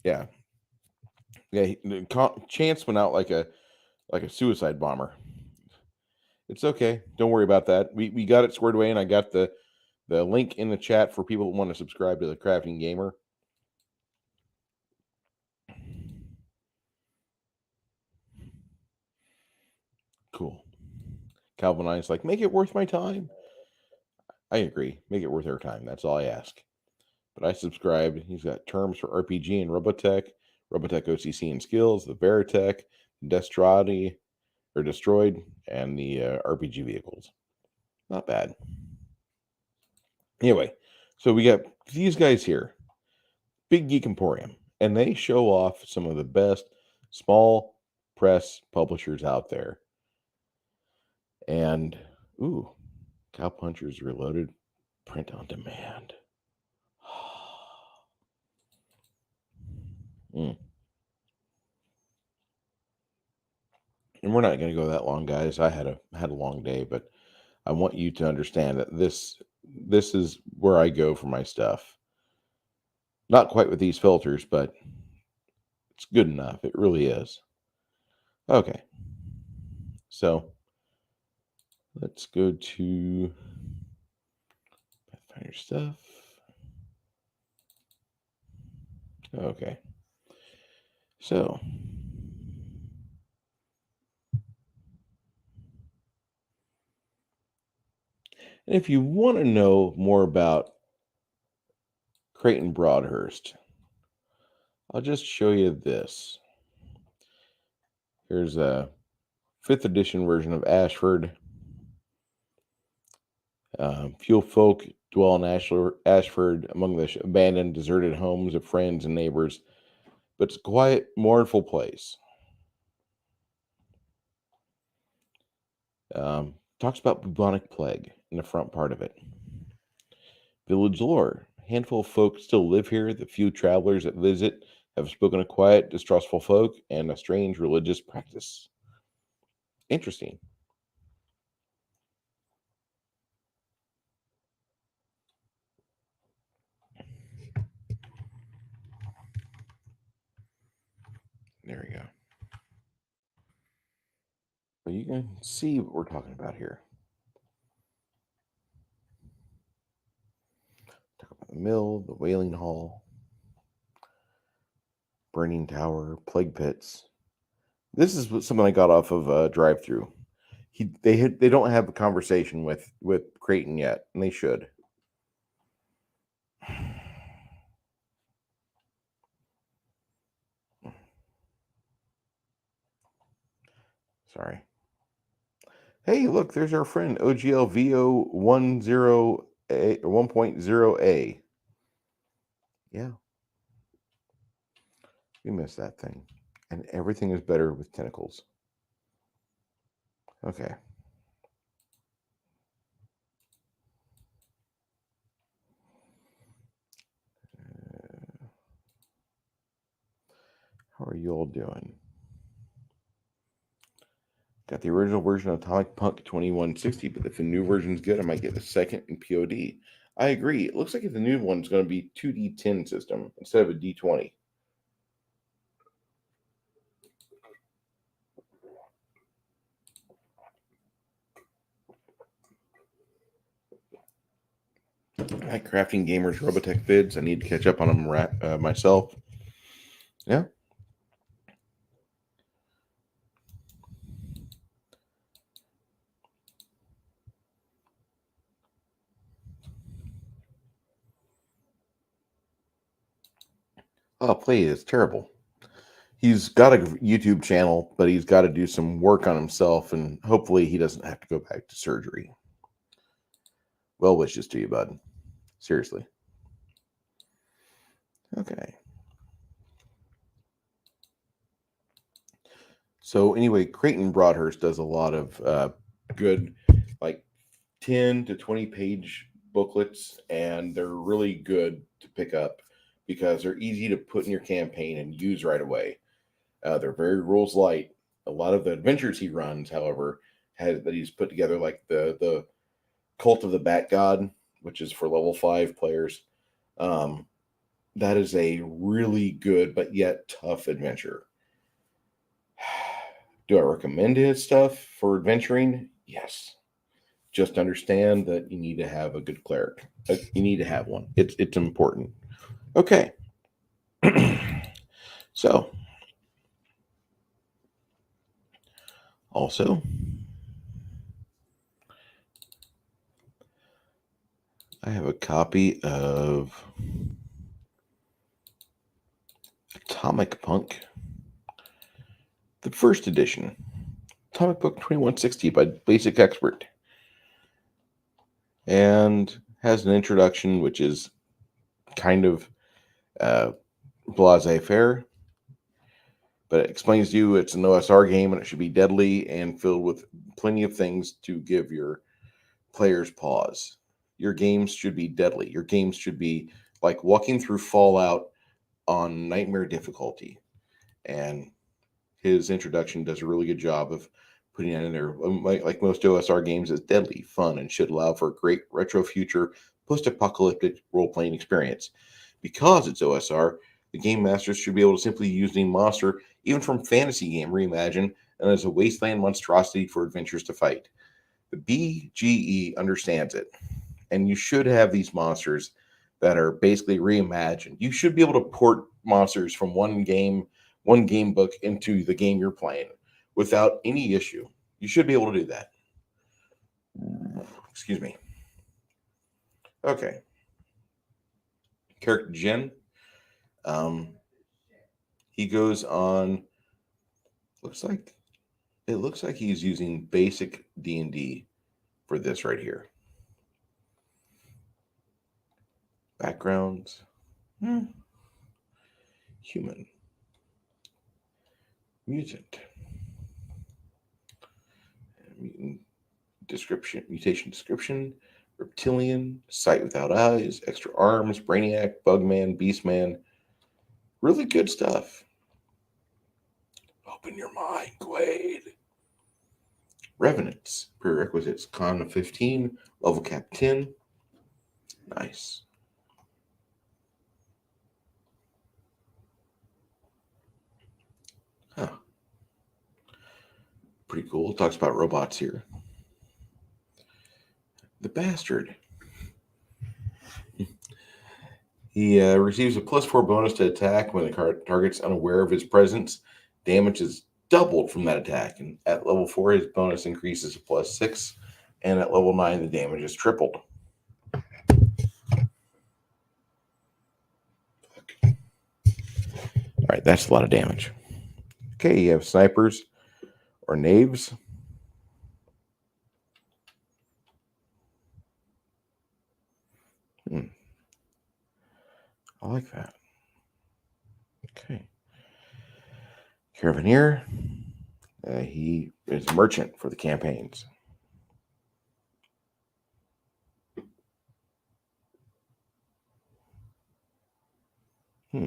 Yeah. Yeah. Chance went out like a suicide bomber. It's okay. Don't worry about that. We got it squared away, and I got the link in the chat for people who want to subscribe to the Crafting Gamer. Cool. Calvin I's like, make it worth my time. I agree. Make it worth our time. That's all I ask. But I subscribed. He's got terms for RPG and Robotech, Robotech OCC and Skills, the Veritech, Destrati, or Destroyed, and the RPG vehicles. Not bad. Anyway, so we got these guys here, Big Geek Emporium, and they show off some of the best small press publishers out there. And, ooh, Cowpunchers Reloaded, print on demand. And we're not going to go that long, guys. I had a long day, but I want you to understand that this is where I go for my stuff. Not quite with these filters, but it's good enough. It really is. Okay. So let's go to Pathfinder stuff. Okay. So and if you want to know more about Creighton Broadhurst, I'll just show you this. Here's a 5th edition version of Ashford. Few folk dwell in Ashford among the abandoned, deserted homes of friends and neighbors, but it's a quiet, mournful place. Talks about bubonic plague in the front part of it. Village lore. A handful of folk still live here. The few travelers that visit have spoken of quiet, distrustful folk and a strange religious practice. Interesting. There we go. But you can see what we're talking about here. Talk about the mill, the whaling hall, burning tower, plague pits. This is something I got off of drive-through. They don't have a conversation with Creighton yet, and they should. Sorry. Hey, look, there's our friend OGL VO 1.0A. Yeah. We missed that thing. And everything is better with tentacles. Okay. How are you all doing? Got the original version of Atomic Punk 2160, but if the new version's good, I might get the second in POD. I agree. It looks like the new one's going to be 2D10 system instead of a D20. I like Crafting Gamers Robotech vids. I need to catch up on them myself. Yeah. Oh, play is terrible. He's got a YouTube channel, but he's got to do some work on himself, and hopefully he doesn't have to go back to surgery. Well wishes to you, bud. Seriously. Okay. So anyway, Creighton Broadhurst does a lot of good, like 10 to 20 page booklets, and they're really good to pick up because they're easy to put in your campaign and use right away. They're very rules light. A lot of the adventures he runs, however, that he's put together, like the Cult of the Bat God, which is for level 5 players. that is a really good but yet tough adventure. Do I recommend his stuff for adventuring? Yes. Just understand that you need to have a good cleric. You need to have one. It's important. Okay. So, also, I have a copy of Atomic Punk, the first edition. Atomic Book 2160 by Basic Expert. And has an introduction, which is kind of blase-faire, but it explains to you it's an OSR game and it should be deadly and filled with plenty of things to give your players pause. Your games should be deadly. Your games should be like walking through Fallout on nightmare difficulty. And his introduction does a really good job of putting that in there. Like most OSR games, it's deadly, fun, and should allow for a great retro future post-apocalyptic role-playing experience. Because it's OSR, the game masters should be able to simply use the monster, even from fantasy game Reimagine, and as a wasteland monstrosity for adventurers to fight. The BGE understands it, and you should have these monsters that are basically reimagined. You should be able to port monsters from one game book into the game you're playing without any issue. You should be able to do that. Excuse me. Okay. Character Gen. He goes on. It looks like he's using basic D&D for this right here. Backgrounds. Human. Mutant. Mutation description. Reptilian. Sight without eyes. Extra arms. Brainiac. Bugman. Beastman. Really good stuff. Open your mind, Quaid. Revenants. Prerequisites. Con of 15. Level cap 10. Nice. Huh. Pretty cool. It talks about robots here. The Bastard. He receives a +4 bonus to attack when the target's unaware of his presence. Damage is doubled from that attack. And at level 4, his bonus increases to +6. And at level 9, the damage is tripled. All right, that's a lot of damage. Okay, you have snipers or knaves. I like that. Okay. Caravaneer. He is a merchant for the campaigns. Let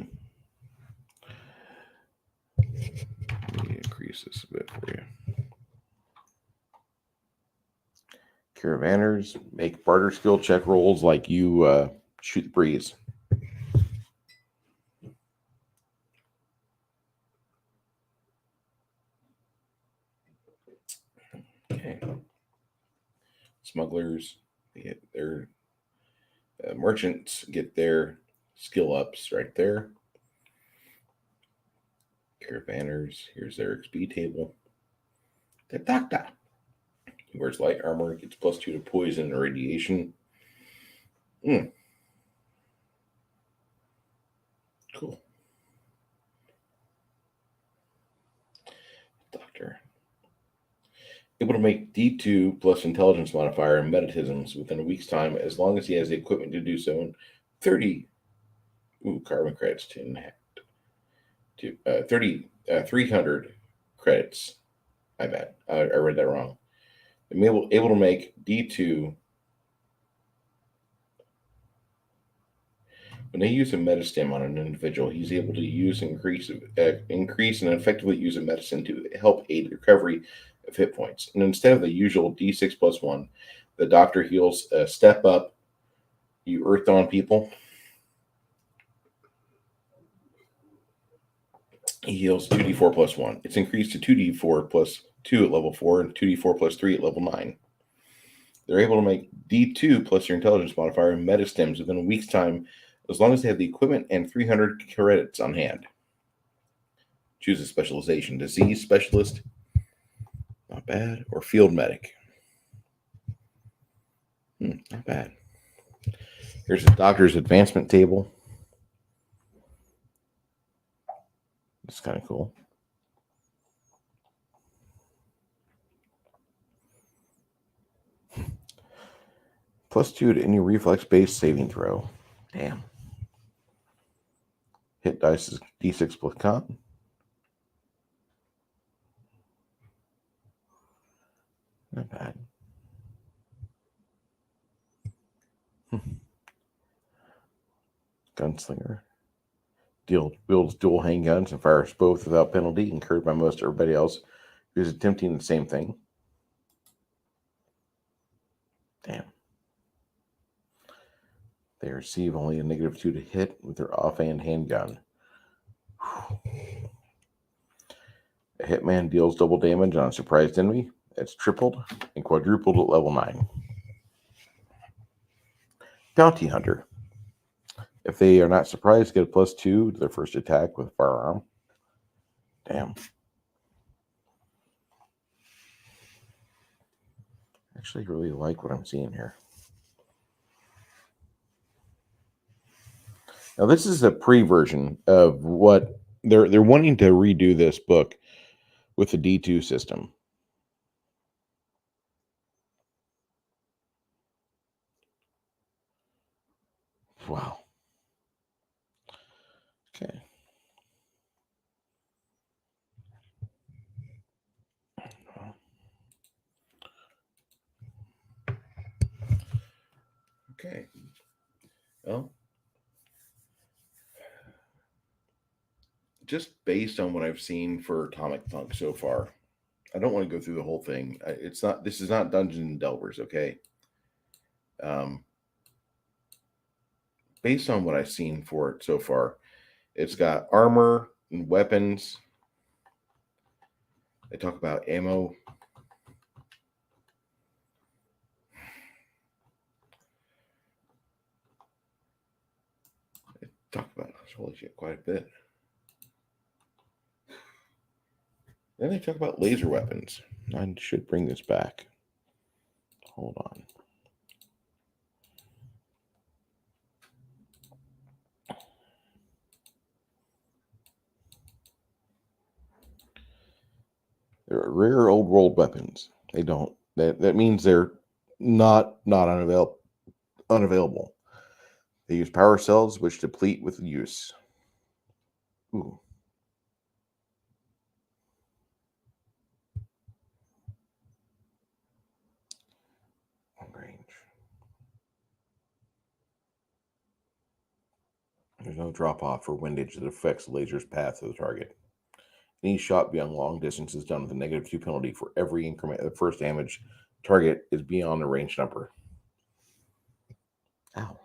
me increase this a bit for you. Caravanners make barter skill check rolls like you shoot the breeze. Okay. Smugglers, they get their merchants get their skill ups right there. Caravanners, here's their XP table. The doctor he wears light armor, gets +2 to poison and radiation. Cool. Doctor. Able to make D2 plus intelligence modifier and meditisms within a week's time as long as he has the equipment to do so in 30 carbon credits to 300 credits. My bad. I read that wrong. I'm able to make D2 when they use a medistim on an individual. He's able to use increase and effectively use a medicine to help aid the recovery of hit points. And instead of the usual D6 plus 1, the doctor heals Step Up, you Earth on people. He heals 2d4 plus 1. It's increased to 2d4 plus 2 at level 4 and 2d4 plus 3 at level 9. They're able to make D2 plus your intelligence modifier meta stims within a week's time as long as they have the equipment and 300 credits on hand. Choose a specialization: disease specialist, not bad, or field medic. Not bad. Here's a doctor's advancement table. It's kind of cool. +2 to any reflex-based saving throw. Damn. Hit dice is D6 plus con. Not bad. Gunslinger. Wields dual handguns and fires both without penalty, incurred by most everybody else who's attempting the same thing. Damn. They receive only a -2 to hit with their offhand handgun. A hitman deals double damage on a surprised enemy. It's tripled and quadrupled at level 9. Bounty Hunter. If they are not surprised, get a +2 to their first attack with firearm. Damn. Actually, really like what I'm seeing here. Now, this is a pre-version of what they're wanting to redo this book with the D2 system. Wow. Okay. Okay. Well, just based on what I've seen for Atomic Funk so far, I don't want to go through the whole thing. This is not Dungeons and Delvers, okay? Based on what I've seen for it so far, it's got armor and weapons. They talk about ammo. They talk about, holy shit, quite a bit. Then they talk about laser weapons. I should bring this back. Hold on. They're rare old world weapons. They don't. That means they're not unavailable. They use power cells which deplete with use. Ooh. Long range. There's no drop off or windage that affects the laser's path to the target. Any shot beyond long distance is done with a -2 penalty for every increment of the first damage target is beyond the range number. Ow.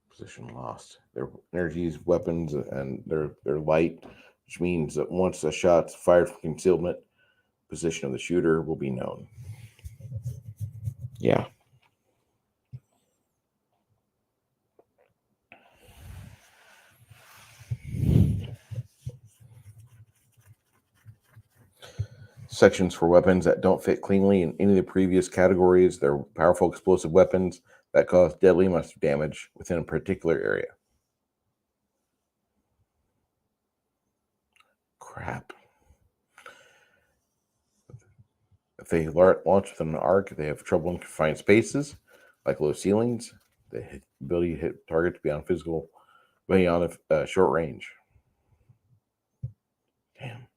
Position lost. Their energies, weapons, and they're light, which means that once a shot's fired from concealment, position of the shooter will be known. Yeah. Sections for weapons that don't fit cleanly in any of the previous categories. They're powerful explosive weapons that cause deadly amounts of damage within a particular area. Crap. If they launch with an arc, they have trouble in confined spaces, like low ceilings. The ability to hit targets beyond a short range. Damn.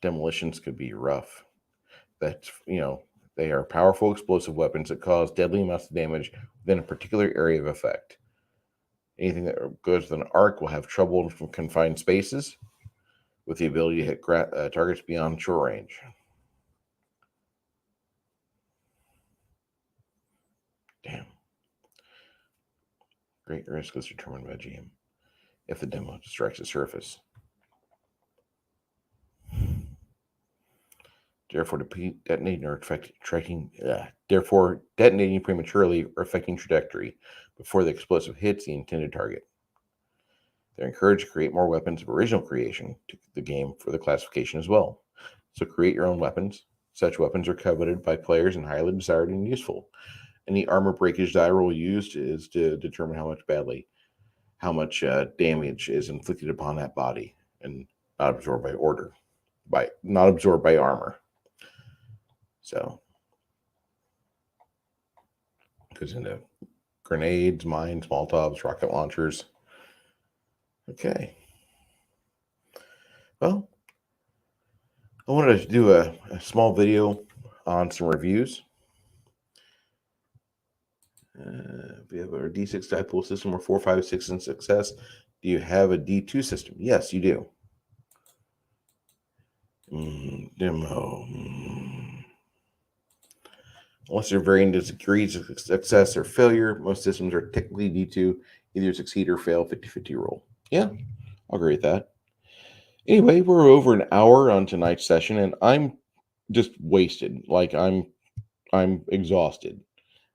Demolitions could be rough. That's, they are powerful explosive weapons that cause deadly amounts of damage within a particular area of effect. Anything that goes with an arc will have trouble from confined spaces with the ability to hit targets beyond short range. Damn. Great risk is determined by GM if the demo strikes the surface. Therefore, detonating prematurely or affecting trajectory before the explosive hits the intended target. They're encouraged to create more weapons of original creation to the game for the classification as well. So create your own weapons. Such weapons are coveted by players and highly desired and useful. Any armor breakage die roll used is to determine how much damage is inflicted upon that body and not absorbed by armor. So goes into grenades, mines, Molotovs, rocket launchers. Okay. Well, I wanted to do a small video on some reviews. We have a D6 die pool system where 4, 5, 6 in success. Do you have a D2 system? Yes, you do. Demo. Unless they're varying degrees of success or failure, most systems are technically D2, either succeed or fail, 50-50 rule. Yeah, I'll agree with that. Anyway, we're over an hour on tonight's session, and I'm just wasted. Like I'm exhausted.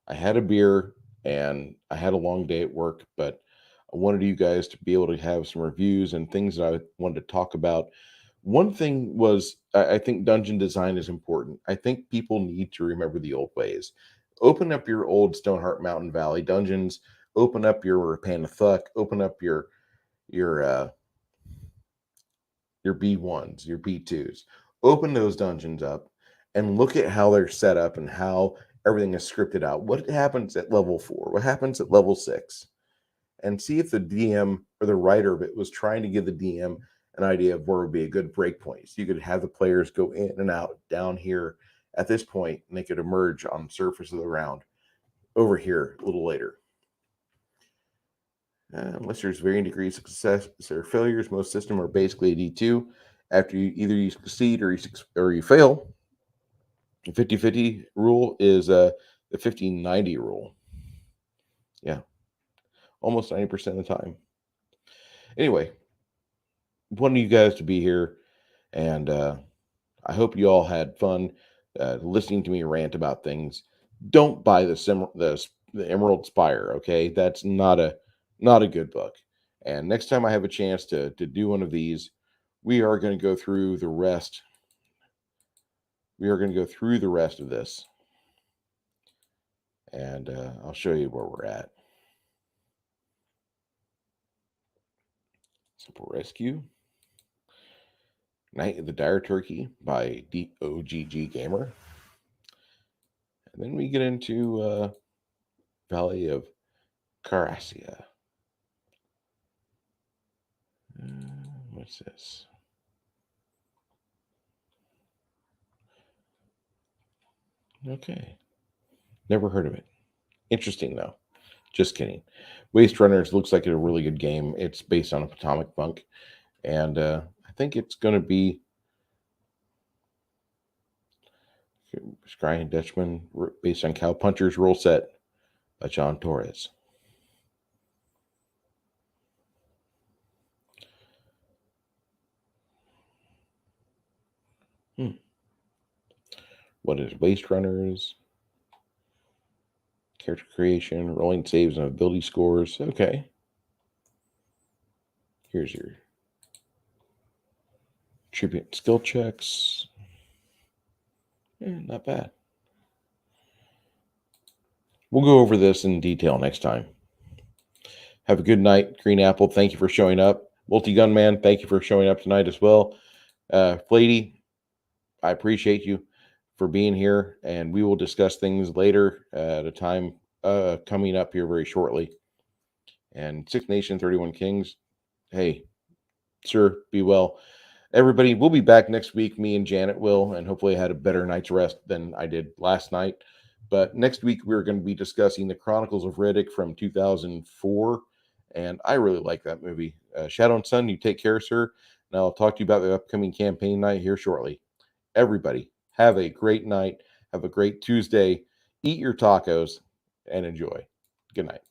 I had a beer and I had a long day at work, but I wanted you guys to be able to have some reviews and things that I wanted to talk about. One thing was, I think dungeon design is important. I think people need to remember the old ways. Open up your old Stoneheart Mountain Valley dungeons. Open up your Panathuk. Open up your B1s, your B2s. Open those dungeons up and look at how they're set up and how everything is scripted out. What happens at level 4? What happens at level 6? And see if the DM or the writer of it was trying to give the DM an idea of where would be a good break point. So you could have the players go in and out down here at this point, and they could emerge on the surface of the round over here a little later. Unless there's varying degrees of success or failures, most systems are basically a D2. After you succeed or you fail, the 50-50 rule is the 50-90 rule. Yeah, almost 90% of the time. Anyway, wanted you guys to be here, and I hope you all had fun listening to me rant about things. Don't buy the Emerald Spire, okay? That's not a good book. And next time I have a chance to do one of these, we are going to go through the rest. We are going to go through the rest of this, and I'll show you where we're at. Simple Rescue. Night of the Dire Turkey by DOGG Gamer. And then we get into Valley of Carasia. What's this? Okay. Never heard of it. Interesting, though. Just kidding. Waste Runners looks like a really good game. It's based on Atomic Monk. And I think it's going to be Scrying Dutchman based on Cowpuncher's rule set by John Torres. What is Waste Runners? Character creation, rolling saves and ability scores. Okay. Here's your tribute skill checks. Not bad. We'll go over this in detail next time. Have a good night, Green Apple. Thank you for showing up. Multi-Gunman, thank you for showing up tonight as well. Flady, I appreciate you for being here, and we will discuss things later at a time coming up here very shortly. And 6 Nation, 31 Kings, hey, sir, be well. Everybody, we'll be back next week. Me and Janet will, and hopefully I had a better night's rest than I did last night. But next week, we're going to be discussing the Chronicles of Riddick from 2004, and I really like that movie. Shadow and Sun, you take care, sir. And I'll talk to you about the upcoming campaign night here shortly. Everybody, have a great night. Have a great Tuesday. Eat your tacos and enjoy. Good night.